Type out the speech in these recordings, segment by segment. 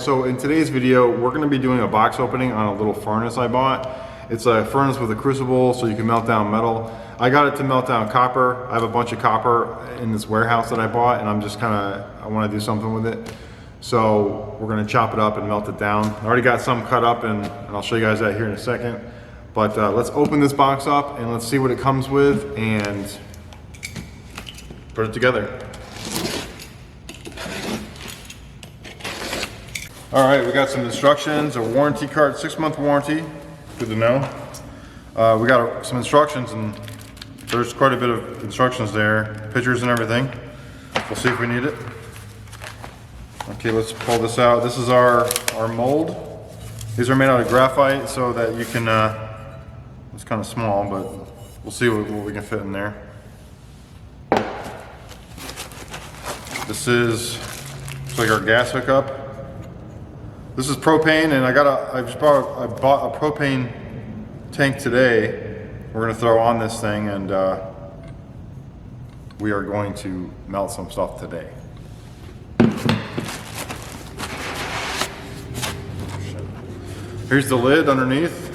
so in today's video, we're going to be doing a box opening on a little furnace I bought. It's a furnace with a crucible so you can melt down metal. I got it to melt down copper. I have a bunch of copper in this warehouse that I bought, and I'm just I want to do something with it. So we're going to chop it up and melt it down. I already got some cut up, and I'll show you guys that here in a second. But let's open this box up and let's see what it comes with and put it together. All right, we got some instructions, a warranty card, 6-month warranty, good to know. We got some instructions, and there's quite a bit of instructions there, pictures and everything. We'll see if we need it. Okay, let's pull this out. This is our mold. These are made out of graphite so that you can, it's kind of small, but we'll see what we can fit in there. This is, it's like our gas hookup. This is propane, and I bought a propane tank today. We're gonna throw on this thing, and we are going to melt some stuff today. Here's the lid underneath.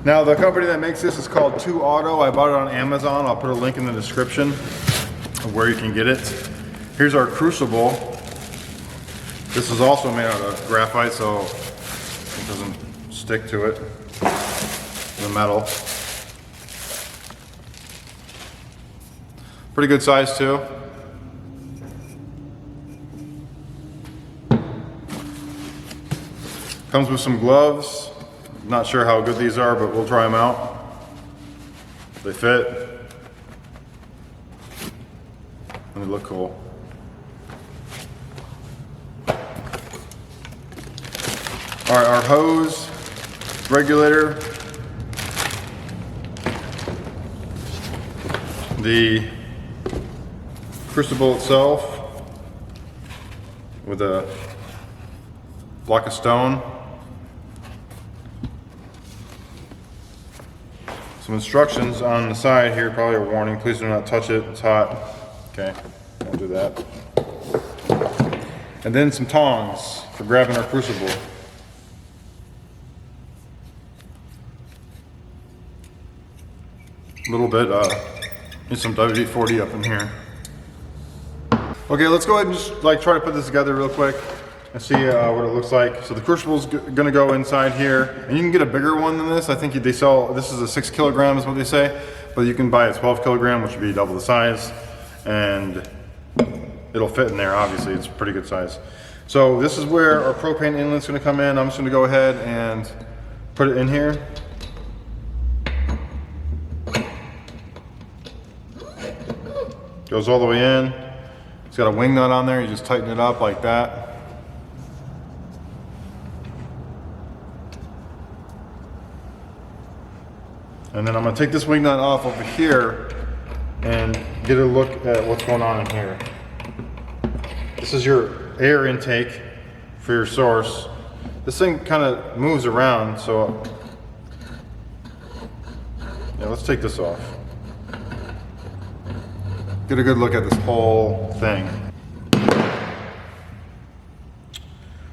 Now the company that makes this is called 2 Auto. I bought it on Amazon. I'll put a link in the description of where you can get it. Here's our crucible. This is also made out of graphite, so it doesn't stick to it, the metal. Pretty good size too. Comes with some gloves. Not sure how good these are, but we'll try them out. They fit. And they look cool. All right, our hose, regulator, the crucible itself with a block of stone, some instructions on the side here, probably a warning, please do not touch it, it's hot. Okay, won't do that. And then some tongs for grabbing our crucible. A little bit, need some WD-40 up in here. Okay, let's go ahead and just try to put this together real quick and see what it looks like. So the crucible's gonna go inside here, and you can get a bigger one than this. I think they sell, this is a 6 kilogram is what they say, but you can buy a 12 kilogram, which would be double the size, and it'll fit in there. Obviously, it's a pretty good size. So this is where our propane inlet's gonna come in. I'm just gonna go ahead and put it in here. Goes all the way in. It's got a wing nut on there. You just tighten it up like that. And then I'm gonna take this wing nut off over here and get a look at what's going on in here. This is your air intake for your source. This thing kind of moves around, so yeah, let's take this off. Get a good look at this whole thing. All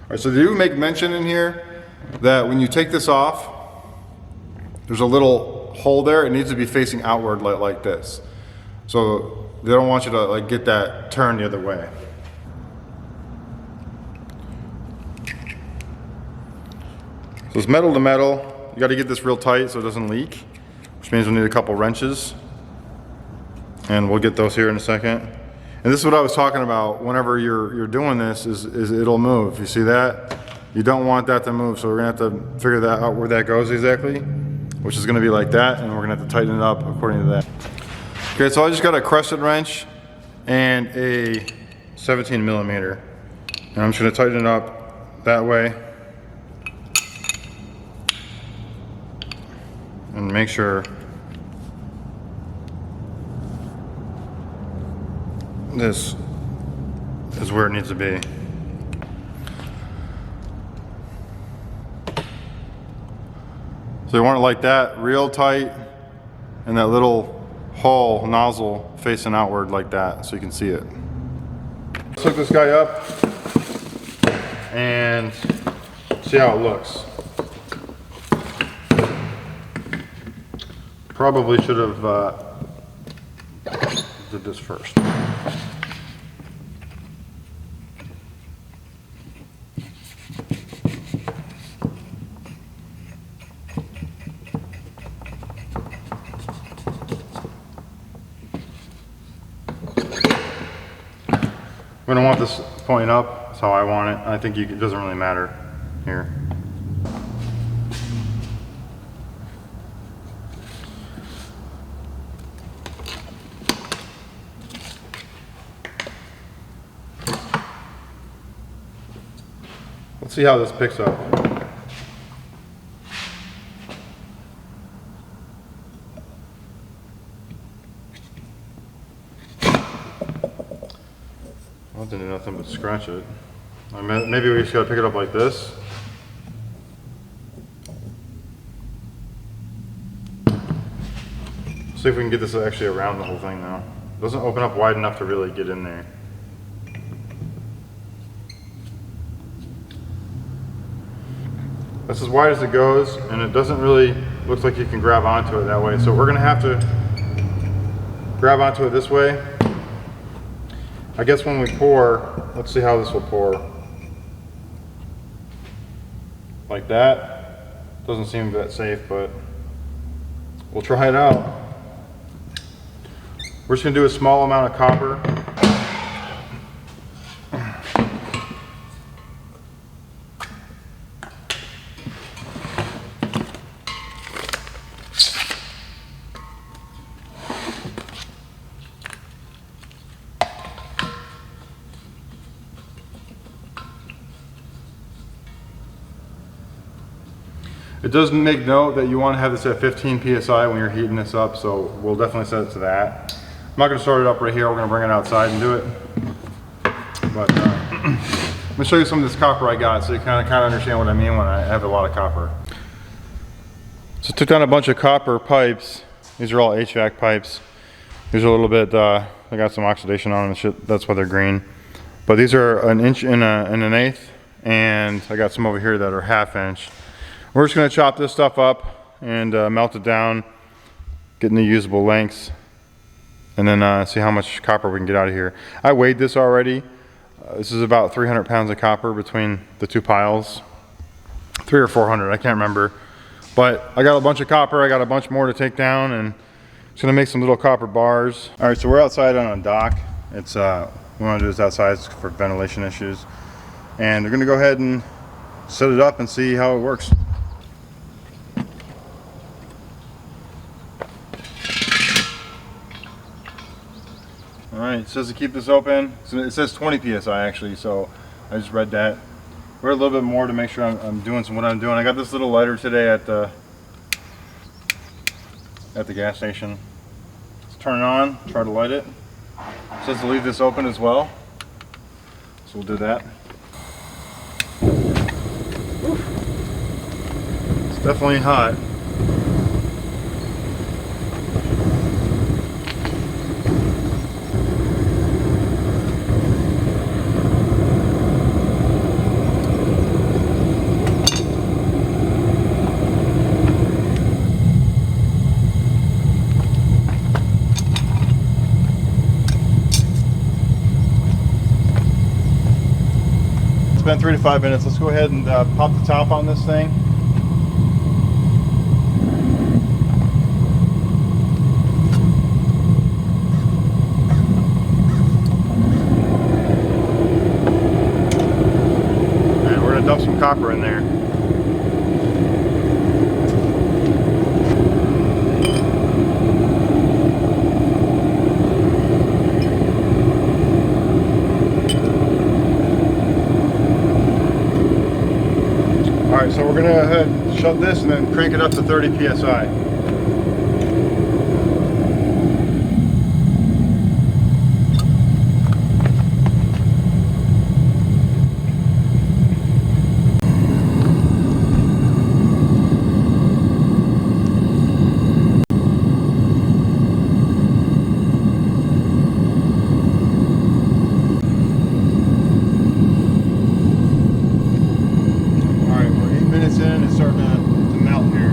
right, so they do make mention in here that when you take this off, there's a little hole there. It needs to be facing outward like this. So they don't want you to get that turned the other way. So it's metal to metal. You got to get this real tight so it doesn't leak, which means we'll need a couple wrenches. And we'll get those here in a second. And this is what I was talking about. Whenever you're doing this, is it'll move. You see that? You don't want that to move, so we're gonna have to figure that out where that goes exactly, which is gonna be like that, and we're gonna have to tighten it up according to that. Okay, so I just got a crescent wrench and a 17 millimeter, and I'm just gonna tighten it up that way, and make sure this is where it needs to be. So you want it like that, real tight, and that little hole nozzle facing outward like that so you can see it. let's hook this guy up and see how it looks. Probably should have did this first. We don't want this pointing up. That's how I want it. I think it doesn't really matter here. Let's see how this picks up. I didn't do nothing but scratch it. Maybe we just gotta pick it up like this. See if we can get this actually around the whole thing now. It doesn't open up wide enough to really get in there. That's as wide as it goes, and it doesn't really look like you can grab onto it that way. So we're gonna have to grab onto it this way. I guess when we pour, let's see how this will pour. Like that. Doesn't seem that safe, but we'll try it out. We're just gonna do a small amount of copper. It does make note that you want to have this at 15 psi when you're heating this up, so we'll definitely set it to that. I'm not going to start it up right here. We're going to bring it outside and do it. But let me show you some of this copper I got so you kind of understand what I mean when I have a lot of copper. So I took down a bunch of copper pipes. These are all HVAC pipes. These are a little bit, they got some oxidation on them and shit. That's why they're green. But these are 1 inch and an eighth, and I got some over here that are 1/2 inch. We're just going to chop this stuff up and melt it down, getting the usable lengths, and then see how much copper we can get out of here. I weighed this already. This is about 300 pounds of copper between the two piles. 300 or 400, I can't remember. But I got a bunch of copper, I got a bunch more to take down, and just going to make some little copper bars. All right, so we're outside on a dock. It's we want to do this outside for ventilation issues. And we're going to go ahead and set it up and see how it works. Alright, it says to keep this open. So it says 20 psi actually, so I just read that. We're a little bit more to make sure I'm doing what I'm doing. I got this little lighter today at the gas station. Let's turn it on, try to light it. It says to leave this open as well, so we'll do that. Oof. It's definitely hot. It's been 3 to 5 minutes. Let's go ahead and pop the top on this thing. And we're gonna dump some copper in there. Alright, so we're going to go ahead and shut this and then crank it up to 30 psi. minutes in, it's starting to melt here.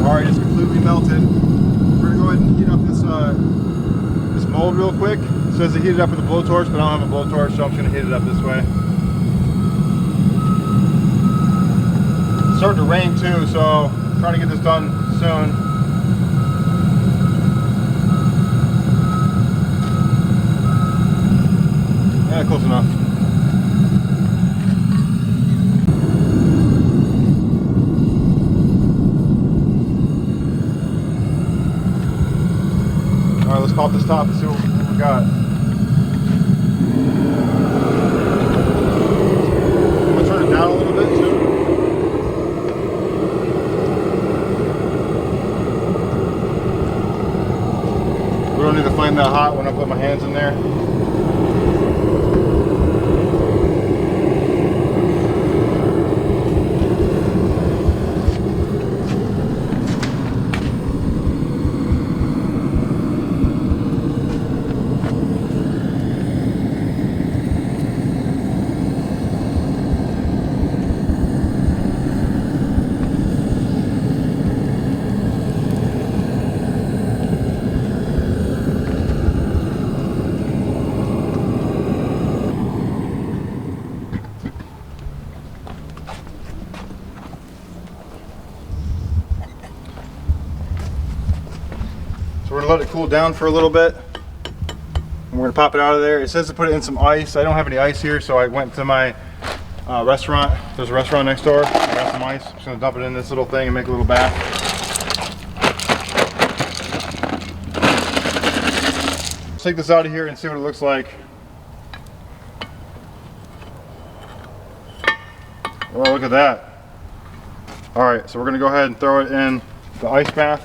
Alright, it's completely melted. We're gonna go ahead and heat up this mold real quick. It says to heat it up with a blowtorch, but I don't have a blowtorch, so I'm just gonna heat it up this way. It's starting to rain too, so I'm trying to get this done soon. Yeah, close enough. Alright, let's pop this top and see what we got. I'm gonna turn it down a little bit too. We don't need to flame that hot when I put my hands in there. So we're gonna let it cool down for a little bit. And we're gonna pop it out of there. It says to put it in some ice. I don't have any ice here, so I went to my restaurant. There's a restaurant next door. I got some ice. I'm just gonna dump it in this little thing and make a little bath. Let's take this out of here and see what it looks like. Oh, look at that. All right, so we're gonna go ahead and throw it in the ice bath.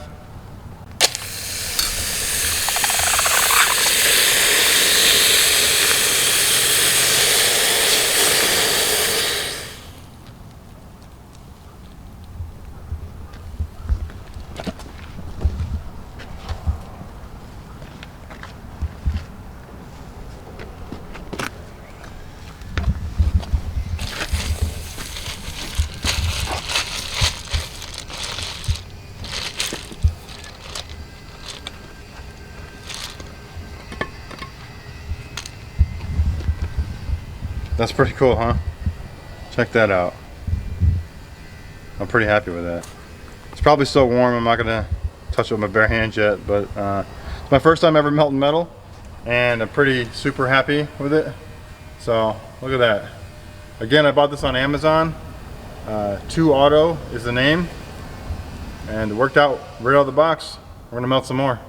That's pretty cool, huh? Check that out. I'm pretty happy with that. It's probably still warm. I'm not gonna touch it with my bare hands yet, but it's my first time ever melting metal, and I'm pretty super happy with it. So look at that. Again, I bought this on Amazon. 2 Auto is the name, and it worked out right out of the box. We're gonna melt some more.